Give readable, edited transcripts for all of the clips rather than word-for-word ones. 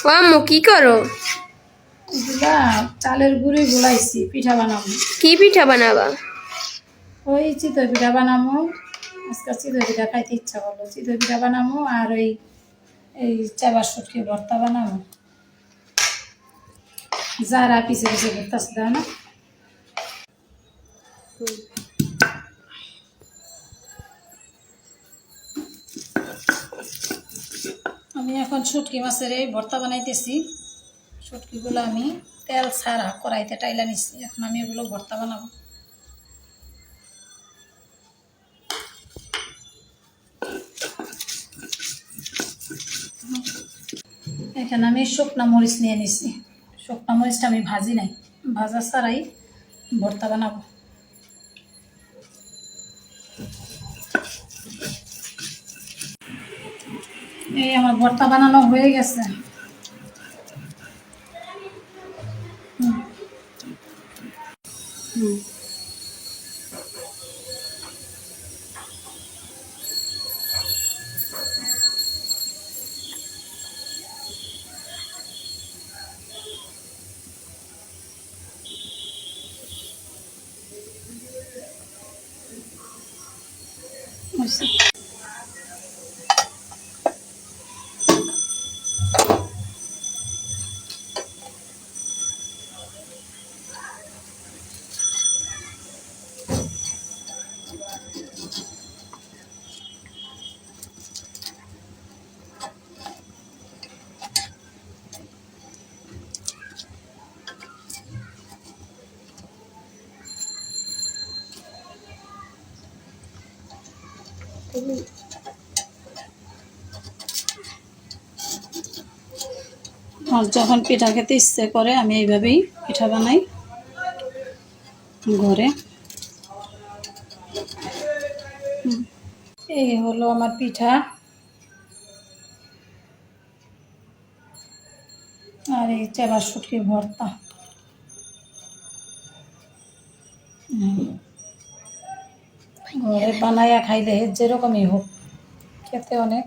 ও আম্মু কি করো? এগুলা চালের গুঁড়ি গুলাইছি, পিঠা বানাবো। কি পিঠা বানাবা? ওই চিতই পিঠা বানাবো। আজকে চিতই পিঠা খাইতে ইচ্ছা করলো, চিতই পিঠা বানাবো। আর ওই এই চাবার শুটকি ভর্তা বানাবো। যারা পিছে পিছে ঘুরতেছে তাই না? আমি এখন শুটকি মাছের এই ভর্তা বানাইতেছি। শুটকিগুলো আমি তেল ছাড়া কড়াইতে টাইলা নিচ্ছি। এখন আমি এগুলো ভর্তা বানাবো। এখানে আমি শুকনা মরিচ নিয়ে নিচ্ছি। শুকনা মরিচটা আমি ভাজি নাই, ভাজা ছাড়াই ভর্তা বানাবো। এই আমার ভর্তা বানানো হয়ে গেছে। আর যখন পিঠা খেতে ইচ্ছে করে আমি এইভাবেই পিঠা বানাই ঘরে। এই হলো আমার পিঠা। আর এই চেবার শুটকি ভর্তা। ঘরে বানাইয়া খাইলে যেরকমই হোক খেতে অনেক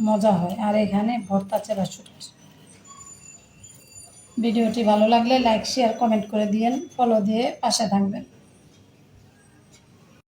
মজা হয়। আর এখানে ভর্তা চেবার শুটকি। ভিডিওটি ভালো লাগলে লাইক শেয়ার কমেন্ট করে দিয়েন, ফলো দিয়ে পাশে থাকবেন।